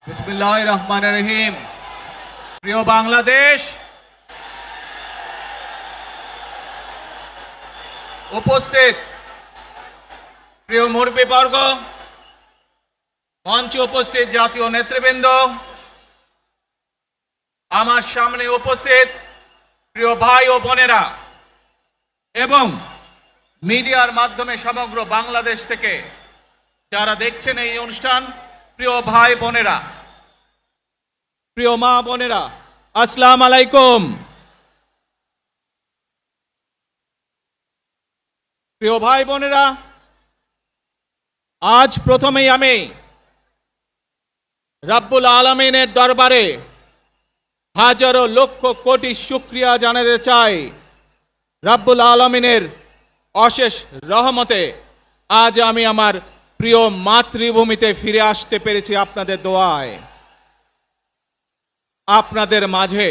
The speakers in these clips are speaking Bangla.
বিসমিল্লাহির রহমানির রহিম। প্রিয় বাংলাদেশ, উপস্থিত প্রিয় মুরব্বীবর্গ, মঞ্চে উপস্থিত জাতীয় নেতৃবৃন্দ, আমার সামনে উপস্থিত প্রিয় ভাই ও বোনেরা এবং মিডিয়ার মাধ্যমে সমগ্র বাংলাদেশ থেকে যারা দেখছেন এই অনুষ্ঠান, প্রিয় ভাই বোনেরা, প্রিয় মা বোনেরা, আসসালামু আলাইকুম। প্রিয় ভাই বোনেরা, আজ প্রথমেই আমি রব্বুল আলামিনের দরবারে হাজারো লক্ষ কোটি শুকরিয়া জানাতে চাই। রব্বুল আলামিনের অশেষ রহমতে আজ আমি আমার প্রিয় মাতৃভূমিতে ফিরে আসতে পেরেছি আপনাদের দোয়ায়। আপনাদের মাঝে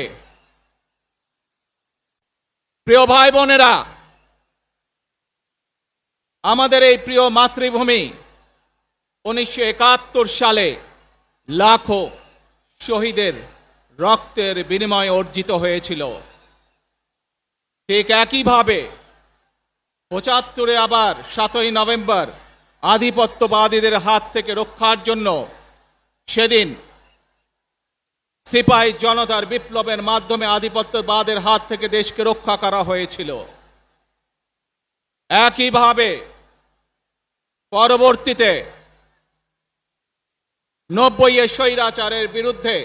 প্রিয় ভাই বোনেরা, আমাদের এই প্রিয় মাতৃভূমি 1971 সালে লাখো শহীদের রক্তের বিনিময়ে অর্জিত হয়েছিল। ঠিক একইভাবে 75-এ আবার 7ই নভেম্বর আধিপত্যবাদীদের হাত থেকে রক্ষার জন্য সেদিন সিপাহী জনতার বিপ্লবের মাধ্যমে আধিপত্যবাদের হাত থেকে দেশকে রক্ষা করা হয়েছিল। একইভাবে পরবর্তীতে 90-এ স্বৈরাচারের বিরুদ্ধে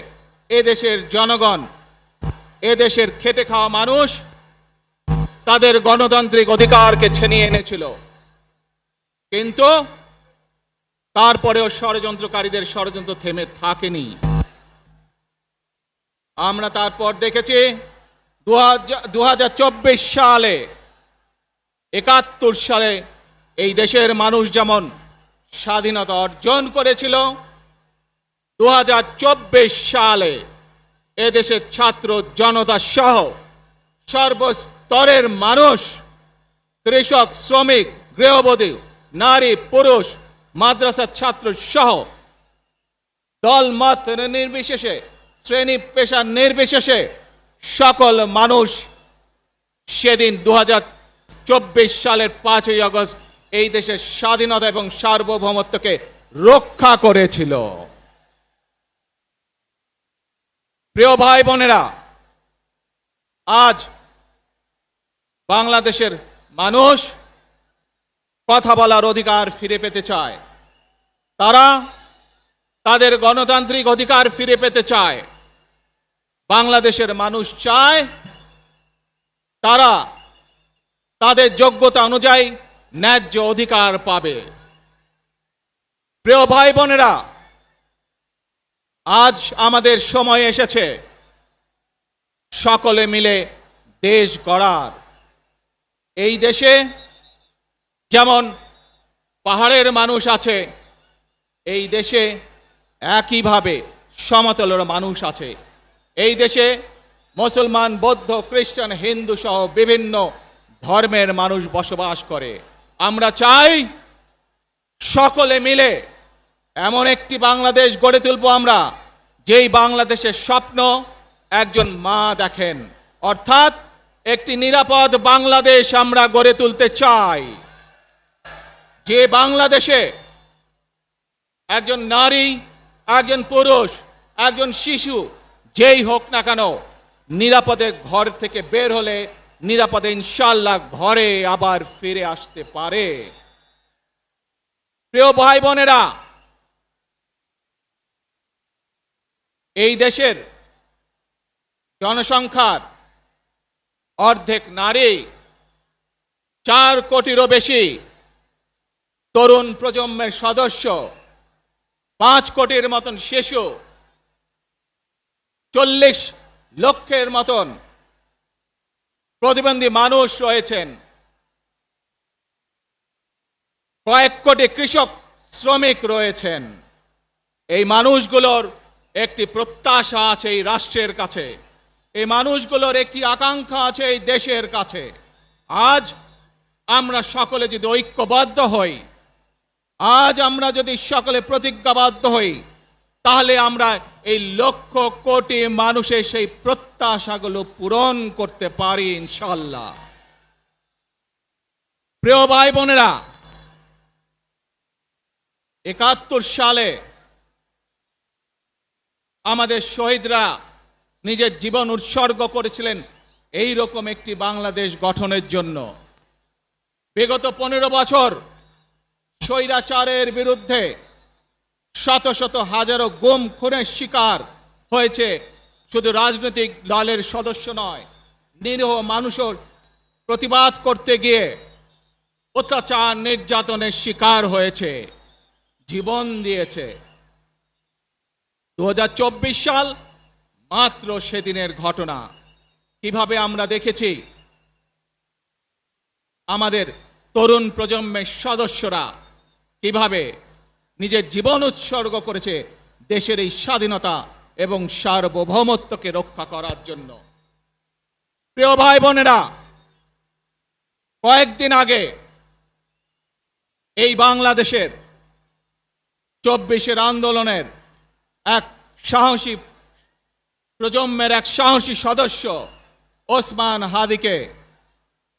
এদেশের জনগণ, এদেশের খেটে খাওয়া মানুষ তাদের গণতান্ত্রিক অধিকারকে ছিনিয়ে এনেছিল। কিন্তু তারপরেও ষড়যন্ত্রকারীদের ষড়যন্ত্র থেমে থাকেনি। আমরা তারপর দেখেছি 2024 সালে, 71 সালে এই দেশের মানুষ যেমন স্বাধীনতা অর্জন করেছিল, 2024 সালে এদেশের ছাত্র জনতা সহ সর্বস্তরের মানুষ, কৃষক, শ্রমিক, গৃহবধূ, নারী, পুরুষ, মাদ্রাসার ছাত্র সহ দল মত নির্বিশেষে, শ্রেণী পেশা নির্বিশেষে সকল মানুষ সেদিন 2024 সালের 5ই আগস্ট এই দেশের স্বাধীনতা এবং সার্বভৌমত্বকে রক্ষা করেছিল। প্রিয় ভাই বোনেরা, আজ বাংলাদেশের মানুষ কথা বলার অধিকার ফিরে পেতে চায়। তারা তাদের গণতান্ত্রিক অধিকার ফিরে পেতে চায়। বাংলাদেশের মানুষ চায় তারা তাদের যোগ্যতা অনুযায়ী ন্যায্য অধিকার পাবে। প্রিয় ভাই বোনেরা, আজ আমাদের সময় এসেছে সকলে মিলে দেশ গড়ার। এই দেশে যেমন পাহাড়ের মানুষ আছে, এই দেশে একইভাবে সমতলের মানুষ আছে। এই দেশে মুসলমান, বৌদ্ধ, খ্রিস্টান, হিন্দু সহ বিভিন্ন ধর্মের মানুষ বসবাস করে। আমরা চাই সকলে মিলে এমন একটি বাংলাদেশ গড়ে তুলব আমরা, যেই বাংলাদেশের স্বপ্ন একজন মা দেখেন, অর্থাৎ একটি নিরাপদ বাংলাদেশ আমরা গড়ে তুলতে চাই। যে বাংলাদেশে একজন নারী, একজন পুরুষ, একজন শিশু যেই হোক না কেন নিরাপদে ঘর থেকে বের হলে নিরাপদে ইনশাআল্লাহ ঘরে আবার ফিরে আসতে পারে। প্রিয় ভাই বোনেরা, এই দেশের জনসংখ্যার অর্ধেক নারী, 4 কোটিরও বেশি তরুণ প্রজন্মের সদস্য, 5 কোটির মতন শিশু, 40 লক্ষের মতন প্রতিবন্ধী মানুষ রয়েছেন, কয়েক কোটি কৃষক, শ্রমিক রয়েছেন। এই মানুষগুলোর একটি প্রত্যাশা আছে এই রাষ্ট্রের কাছে, এই মানুষগুলোর একটি আকাঙ্ক্ষা আছে এই দেশের কাছে। আজ আমরা সকলে যদি ঐক্যবদ্ধ হই, আজ আমরা যদি সকলে প্রতিজ্ঞাবদ্ধ হই, তাহলে আমরা এই লক্ষ কোটি মানুষের সেই প্রত্যাশাগুলো পূরণ করতে পারি ইনশাআল্লাহ। প্রিয় ভাই বোনেরা, ৭১ সালে আমাদের শহীদরা নিজের জীবন উৎসর্গ করেছিলেন এই রকম একটি বাংলাদেশ গঠনের জন্য। বিগত 15 বছর স্বৈরাচারের বিরুদ্ধে শত শত হাজারো গুম খুনের শিকার হয়েছে শুধু রাজনৈতিক দলের সদস্য নয়, নিরীহ মানুষের প্রতিবাদ করতে গিয়ে অত্যাচার নির্যাতনের শিকার হয়েছে, জীবন দিয়েছে। 2024 সাল মাত্র সেদিনের ঘটনা। কিভাবে আমরা দেখেছি আমাদের তরুণ প্রজন্মের সদস্যরা কিভাবে নিজের জীবন উৎসর্গ করেছে দেশের এই স্বাধীনতা এবং সার্বভৌমত্বকে রক্ষা করার জন্য। প্রিয় ভাই বোনেরা, কয়েকদিন আগে এই বাংলাদেশের 24-এর আন্দোলনের এক সাহসী প্রজন্মের এক সাহসী সদস্য ওসমান হাদিকে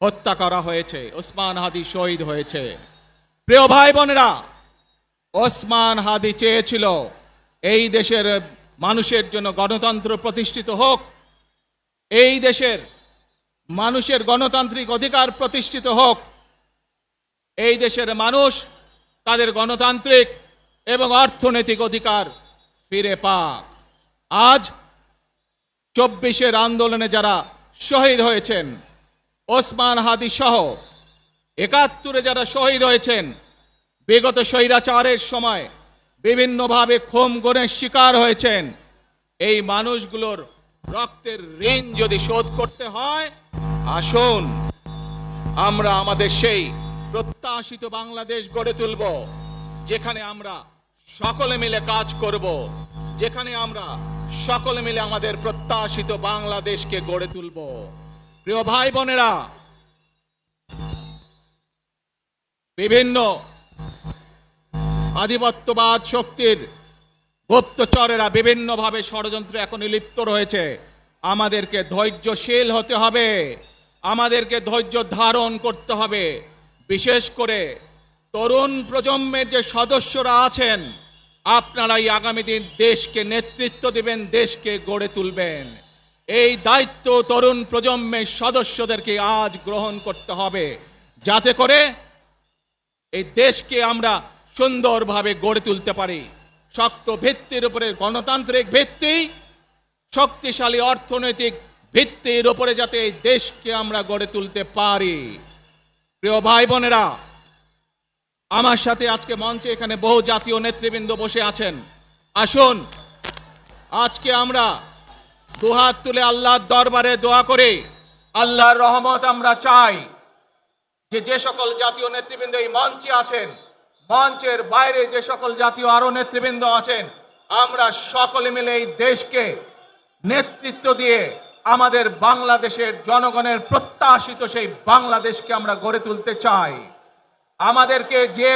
হত্যা করা হয়েছে। ওসমান হাদি শহীদ হয়েছে। প্রিয় ভাই বোনেরা, ওসমান হাদি চেয়েছিল এই দেশের মানুষের জন্য গণতন্ত্র প্রতিষ্ঠিত হোক, এই দেশের মানুষের গণতান্ত্রিক অধিকার প্রতিষ্ঠিত হোক, এই দেশের মানুষ তাদের গণতান্ত্রিক এবং অর্থনৈতিক অধিকার ফিরে পাক। আজ 24-এর আন্দোলনে যারা শহীদ হয়েছেন, ওসমান হাদি সহ ৭১-এ যারা শহীদ হয়েছেন, বিগত স্বৈরাচারের সময় বিভিন্নভাবে খুন গুমের শিকার হয়েছেন, এই মানুষগুলোর রক্তের ঋণ যদি শোধ করতে হয়, আসুন আমরা আমাদের সেই প্রত্যাশিত বাংলাদেশ গড়ে তুলব, যেখানে আমরা সকলে মিলে কাজ করব, যেখানে আমরা সকলে মিলে আমাদের প্রত্যাশিত বাংলাদেশকে গড়ে তুলব। প্রিয় ভাই বোনেরা, বিভিন্ন আধিপত্যবাদ শক্তির গুপ্তচরেরা বিভিন্নভাবে ষড়যন্ত্রে এখন লিপ্ত রয়েছে। আমাদেরকে ধৈর্যশীল হতে হবে, আমাদেরকে ধৈর্য ধারণ করতে হবে। বিশেষ করে তরুণ প্রজন্মের যে সদস্যরা আছেন, আপনারাই আগামী দিন দেশকে নেতৃত্ব দিবেন, দেশকে গড়ে তুলবেন। এই দায়িত্ব তরুণ প্রজন্মের সদস্যদেরকে আজ গ্রহণ করতে হবে, যাতে করে এই দেশকে আমরা সুন্দরভাবে গড়ে তুলতে পারি। শক্ত ভিত্তির উপরে গণতান্ত্রিক ভিত্তি, শক্তিশালী অর্থনৈতিক ভিত্তির উপরে যাতে এই দেশকে আমরা গড়ে তুলতে পারি। প্রিয় ভাই বোনেরা, আমার সাথে আজকে মঞ্চে এখানে বহু জাতীয় নেতৃবৃন্দ বসে আছেন। আসুন আজকে আমরা দুহাত তুলে আল্লাহর দরবারে দোয়া করি, আল্লাহর রহমত আমরা চাই। যে সকল জাতীয় নেতৃবৃন্দ এই মঞ্চে আছেন, মঞ্চের বাইরে যে সকল জাতীয় আরো নেতৃবৃন্দ আছেন, আমরা সকলে মিলে এই দেশকে নেতৃত্ব দিয়ে আমাদের বাংলাদেশের জনগণের প্রত্যাশিত সেই বাংলাদেশকে আমরা গড়ে তুলতে চাই। আমাদেরকে যে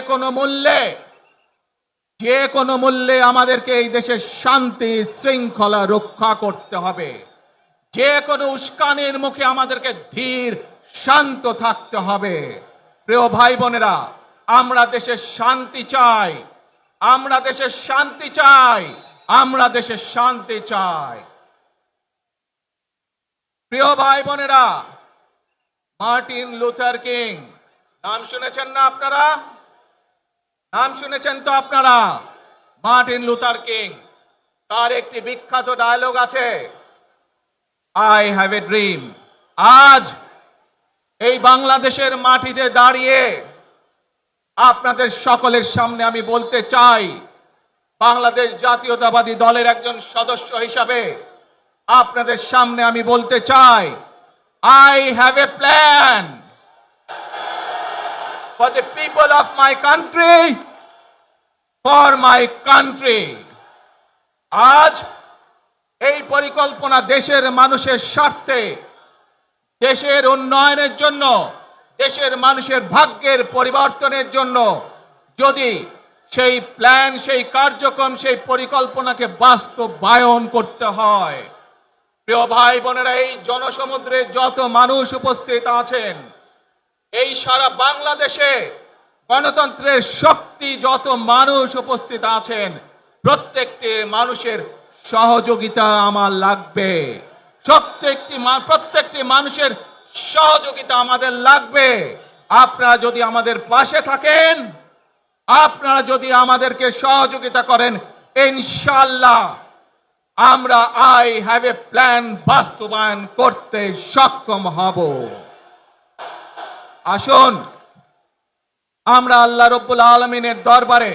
কোনো মূল্যে আমাদেরকে এই দেশের শান্তি শৃঙ্খলা রক্ষা করতে হবে। যে কোনো উস্কানির মুখে আমাদেরকে ধীর শান্ত থাকতে হবে। প্রিয় ভাই বোনেরা, আমরা দেশের শান্তি চাই, আমরা দেশের শান্তি চাই, আমরা দেশের শান্তি চাই। প্রিয় ভাই বোনেরা, মার্টিন লুথার কিং নাম শুনেছেন না আপনারা? নাম শুনেছেন তো আপনারা? মার্টিন লুথার কিং, তার একটি বিখ্যাত ডায়লগ আছে, আই হ্যাভ এ ড্রিম। আজ এই বাংলাদেশের মাটিতে দাঁড়িয়ে আপনাদের সকলের সামনে আমি বলতে চাই, বাংলাদেশ জাতীয়তাবাদী দলের একজন সদস্য হিসাবে আপনাদের সামনে আমি বলতে চাই, I have a plan for the people of my country, for my country. আজ এই পরিকল্পনা দেশের মানুষের স্বার্থে, দেশের উন্নয়নের জন্য, দেশের মানুষের ভাগ্যের পরিবর্তনের জন্য যদি সেই প্ল্যান, সেই কার্যক্রম, সেই পরিকল্পনাকে বাস্তবায়ন করতে হয়। প্রিয় ভাই বোনেরা, এই জনসমুদ্রে যত মানুষ উপস্থিত আছেন, এই সারা বাংলাদেশে গণতন্ত্রের শক্তি যত মানুষ উপস্থিত আছেন, প্রত্যেকটি মানুষের সহযোগিতা আমার লাগবে। প্রত্যেকটি মানুষের সহযোগিতা আমাদের লাগবে। আপনারা যদি আমাদের পাশে থাকেন, আপনারা যদি আমাদেরকে সহযোগিতা করেন, ইনশাআল্লাহ আমরা আই হ্যাভ এ প্ল্যান বাস্তবায়ন করতে সক্ষম হব। আসুন আমরা আল্লাহ রব্বুল আলামিনের দরবারে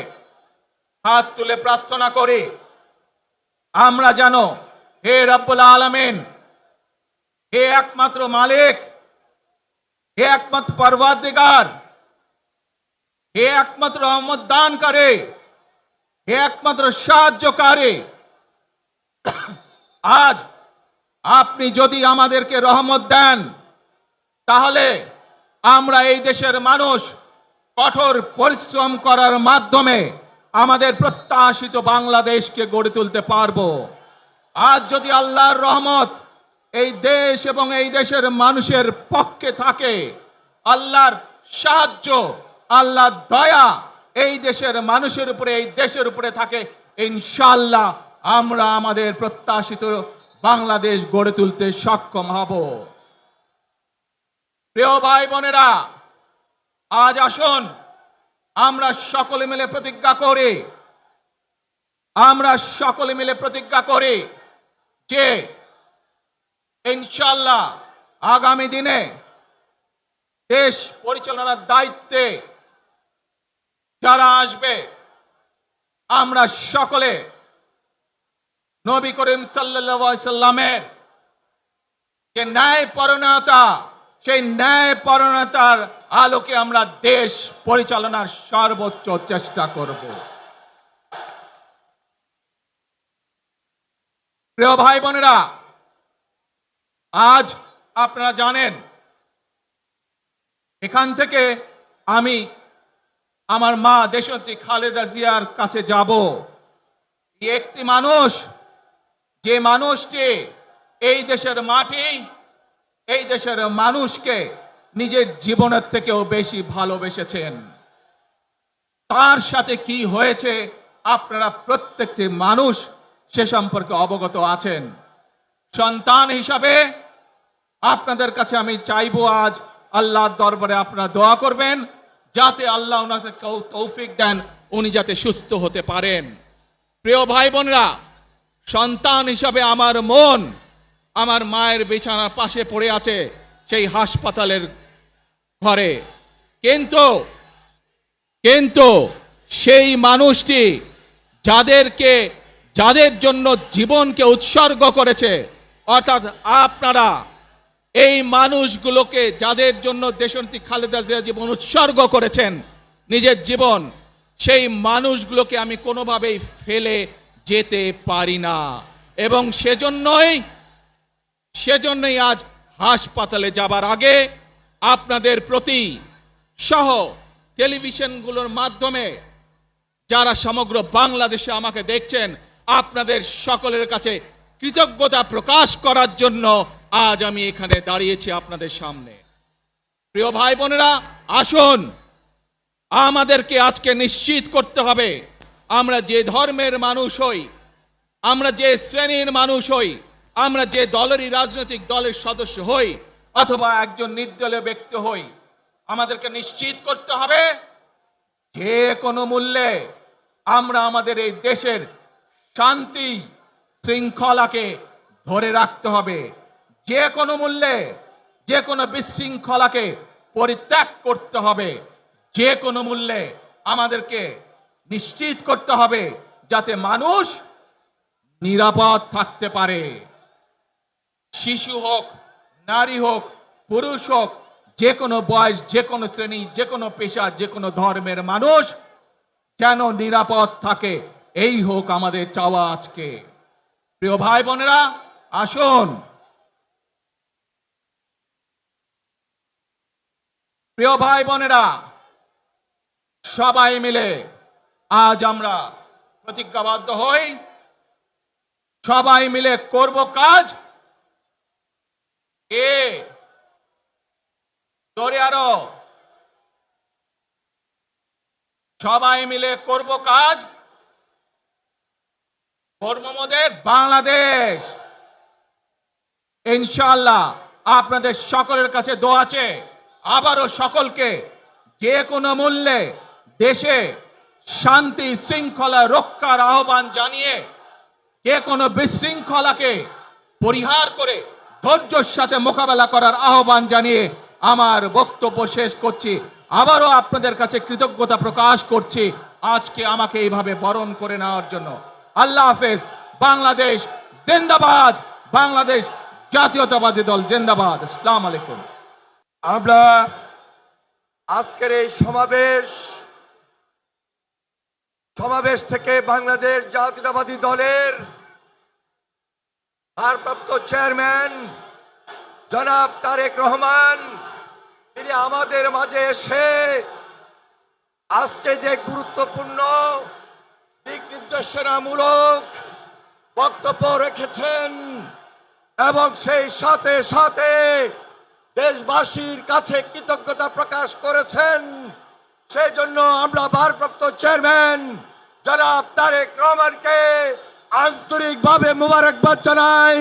হাত তুলে প্রার্থনা করি, আমরা জানো হে রব্বুল আলামিন, হে একমাত্র মালিক, হে একমাত্র পরওয়ারদিগার, হে একমাত্র রহমত দানকারী, হে একমাত্র সাহায্যকারী, আজ আপনি যদি আমাদেরকে রহমত দেন, তাহলে আমরা এই দেশের মানুষ কঠোর পরিশ্রম করার মাধ্যমে আমাদের প্রত্যাশিত বাংলাদেশকে গড়ে তুলতে পারবো। আজ যদি আল্লাহর রহমত এই দেশ এবং এই দেশের মানুষের পক্ষে থাকে, আল্লাহর সাহায্য, আল্লাহর দয়া এই দেশের মানুষের উপরে, এই দেশের উপরে থাকে, ইনশাআল্লাহ আমরা আমাদের প্রত্যাশিত বাংলাদেশ গড়ে তুলতে সক্ষম হব। প্রিয় ভাই বোনেরা, আজ আসুন আমরা সকলে মিলে প্রতিজ্ঞা করি, আমরা সকলে মিলে প্রতিজ্ঞা করি যে ইনশাআল্লাহ আগামী দিনে দেশ পরিচালনার দায়িত্বে যারা আসবে, আমরা সকলে নবী করিম সাল্লাল্লাহু আলাইহি সাল্লামের যে ন্যায়পরায়ণতা, সেই ন্যায়পরায়ণতার আলোকে আমরা দেশ পরিচালনার সর্বোচ্চ চেষ্টা করব। প্রিয় ভাই বোনেরা, আজ আপনারা জানেন এখান থেকে আমি আমার মা দেশনেত্রী খালেদা জিয়ার কাছে যাব। একটি মানুষ, যে মানুষটি এই দেশের মাটি, এই দেশের মানুষকে নিজের জীবনের থেকেও বেশি ভালোবেসেছেন, তার সাথে কি হয়েছে আপনারা প্রত্যেকটি মানুষ সে সম্পর্কে অবগত আছেন। সন্তান হিসাবে আপনাদের কাছে আমি চাইবো, আজ আল্লাহর দরবারে আপনারা দোয়া করবেন যাতে আল্লাহ ওনাকে তৌফিক দেন, উনি যাতে সুস্থ হতে পারেন। প্রিয় ভাই বোনেরা, সন্তান হিসাবে আমার মন আমার মায়ের বিছানার পাশে পড়ে আছে সেই হাসপাতালের ঘরে, কিন্তু সেই মানুষটি যাদের জন্য জীবনকে উৎসর্গ করেছে, অর্থাৎ আপনারা এই মানুষগুলোকে, যাদের জন্য দেশনেত্রী খালেদা জিয়া জীবন উৎসর্গ করেছেন, নিজের জীবন, সেই মানুষগুলোকে আমি কোনোভাবেই ফেলে যেতে পারি না। এবং সেজন্যই আজ হাসপাতালে যাবার আগে আপনাদের প্রতি সহ টেলিভিশনগুলোর মাধ্যমে যারা সমগ্র বাংলাদেশে আমাকে দেখছেন, আপনাদের সকলের কাছে কৃতজ্ঞতা প্রকাশ করার জন্য আজ আমি এখানে দাঁড়িয়েছি আপনাদের সামনে। প্রিয় ভাই বোনেরা, আসুন আমাদেরকে আজকে নিশ্চিত করতে হবে, আমরা যে ধর্মের মানুষ হই, আমরা যে শ্রেণীর মানুষ হই, আমরা যে দলেরই রাজনৈতিক দলের সদস্য হই অথবা একজন নির্দলীয় ব্যক্তি হই, আমাদেরকে নিশ্চিত করতে হবে যে কোনো মূল্যে আমরা আমাদের এই দেশের শান্তি শৃঙ্খলাকে ধরে রাখতে হবে। যে কোনো মূল্যে যে কোনো বিশৃঙ্খলাকে পরিত্যাগ করতে হবে। যে কোনো মূল্যে আমাদেরকে নিশ্চিত করতে হবে যাতে মানুষ নিরাপদ থাকতে পারে। শিশু হোক, নারী হোক, পুরুষ হোক, যে কোনো বয়স, যে কোনো শ্রেণী, যে কোনো পেশা, যে কোনো ধর্মের মানুষ যেন নিরাপদ থাকে, এই হোক আমাদের চাওয়া আজকে। প্রিয় ভাই বোনেরা, আসুন প্রিয় ভাই বোনেরা, সবাই মিলে আজ আমরা প্রতিজ্ঞাবদ্ধ হই, সবাই মিলে করব কাজ। কে জোরে আরো, সবাই মিলে করব কাজ, করব মোদের বাংলাদেশ। ইনশাআল্লাহ আপনাদের সকলের কাছে দোয়া আছে, আবারও সকলকে যে কোনো মূল্যে দেশে শান্তি শৃঙ্খলা রক্ষার আহ্বান জানিয়ে যে কোনো বিশৃঙ্খলাকে পরিহার করে ধৈর্যের সাথে মোকাবেলা করার আহ্বান জানিয়ে আমার বক্তব্য শেষ করছি। আবারও আপনাদের কাছে কৃতজ্ঞতা প্রকাশ করছি আজকে আমাকে এইভাবে বরণ করে নেওয়ার জন্য। আল্লাহ হাফেজ। বাংলাদেশ জিন্দাবাদ, বাংলাদেশ জাতীয়তাবাদী দল জিন্দাবাদ। আসসালামু আলাইকুম। আমরা আজকের এই সমাবেশ থেকে বাংলাদেশ জাতীয়তাবাদী দলের ভারপ্রাপ্ত চেয়ারম্যান জনাব তারেক রহমান, তিনি আমাদের মাঝে এসে আজকে যে গুরুত্বপূর্ণ দিক নির্দেশনামূলক বক্তব্য রেখেছেন এবং সেই সাথে সাথে দেশবাসীর কাছে কৃতজ্ঞতা প্রকাশ করেছেন, সেই জন্য আমরা ভারপ্রাপ্ত চেয়ারম্যান জনাব তারেক রহমানকে আন্তরিকভাবে মোবারকবাদ জানাই,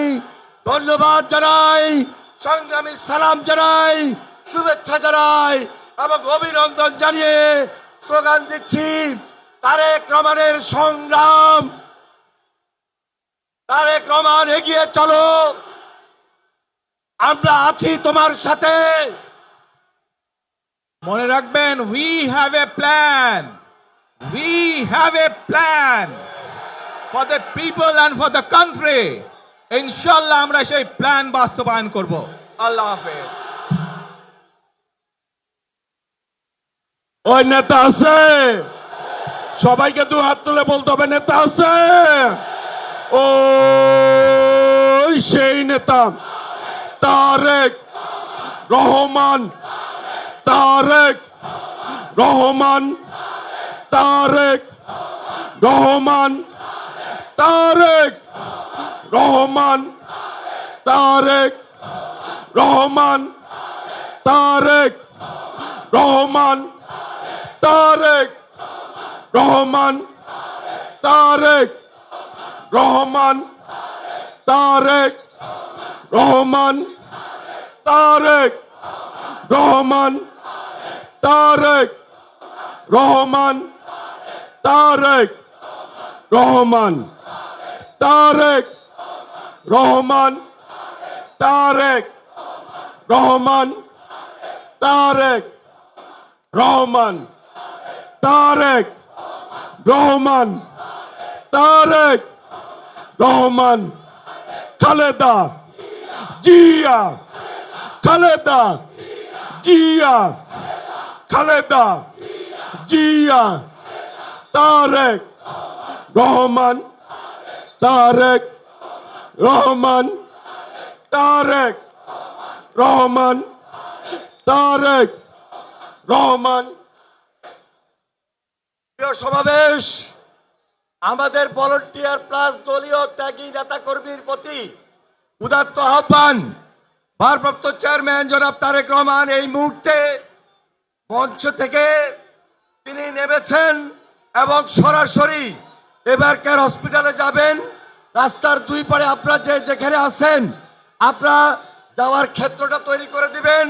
ধন্যবাদ জানাই, সংগ্রামী সালাম জানাই, শুভেচ্ছা জানাই এবং অভিনন্দন জানিয়ে স্লোগান দিচ্ছি, তারেক রহমানের সংগ্রাম, তারেক রহমান এগিয়ে চলো, আমরা আছি তোমার সাথে। মনে রাখবেন, we have a plan, we have a plan for the people and for the country. ইনশাল্লাহ আমরা সেই প্ল্যান বাস্তবায়ন করব। আল্লাহ হাফেজ। ওই নেতা আছে, সবাইকে দু হাত তুলে বলতে হবে নেতা আছে। ও সেই নেতা তারেক রহমান, তারেক রহমান, তারেক রহমান, তারেক রহমান, তারেক রহমান, তারেক রহমান, তারেক রহমান, তারেক রহমান, তারেক রহমান, তারেক রহমান, তারেক রহমান, তারেক রহমান, তারেক রহমান, তারেক রহমান, তারেক রহমান, তারেক রহমান, তারেক রহমান, খালেদা জিয়া, খালেদা জিয়া, খালেদা জিয়া, তারেক রহমান, তারেক রহমান, তারেক রহমান, তারেক রহমান। প্রিয় সমাবেশ, আমাদের ভলান্টিয়ার প্লাস দলীয় ত্যাগী নেতা কর্মীর প্রতি উদাত্ত আহ্বান, ভারপ্রাপ্ত চেয়ারম্যান জনাব তারেক রহমান এই মুহূর্তে মঞ্চ থেকে তিনি নেমেছেন এবং সরাসরি এবার কেয়ার হসপিটালে যাবেন। রাস্তার দুই পারে আপনারা যেখানে আছেন আপনারা যাওয়ার ক্ষেত্রটা তৈরি করে দিবেন।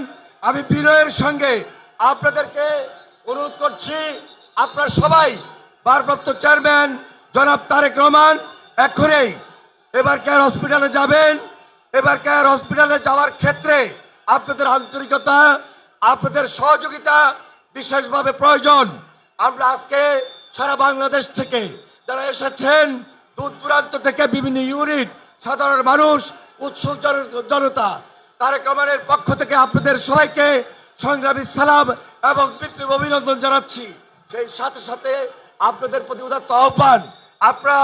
আমি বিনয়ের সঙ্গে আপনাদেরকে অনুরোধ করছি, আপনারা সবাই ভারপ্রাপ্ত চেয়ারম্যান জনাব তারেক রহমান এখনই এবার কেয়ার হসপিটালে যাবেন। এবার কেয়ার হসপিটালে যাওয়ার ক্ষেত্রে আপনাদের আন্তরিকতা, আপনাদের সহযোগিতা বিশেষভাবে প্রয়োজন। আমরা আজকে সারা বাংলাদেশ থেকে যারা এসেছেন, দূর দূরান্ত থেকে বিভিন্ন ইউনিট, সাধারণ মানুষ, উৎসুক জনতা, তারেক রহমানের পক্ষ থেকে আপনাদের সবাইকে সংগ্রামী সালাম এবং বিপ্লব অভিনন্দন জানাচ্ছি। সেই সাথে সাথে আপনাদের প্রতি উদাত্ত আহ্বান, আপনারা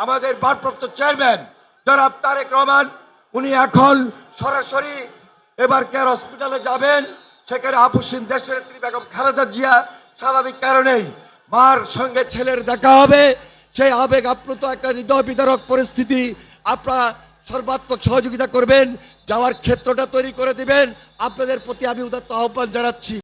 আমাদের ভারপ্রাপ্ত চেয়ারম্যান জনাব তারেক রহমান উনি এখন সরাসরি এবার কেয়ার হসপিটালে যাবেন। সেখানে আপুসিন দেশনেত্রী বেগম খালেদা জিয়া স্বাভাবিক কারণেই মার সঙ্গে ছেলের দেখা হবে, সেই আবেগ আপ্লুত একটা হৃদয় বিদারক পরিস্থিতি। আপনারা সর্বাত্মক সহযোগিতা করবেন, যাওয়ার ক্ষেত্রটা তৈরি করে দিবেন। আপনাদের প্রতি আমি উদাত্ত আহ্বান জানাচ্ছি।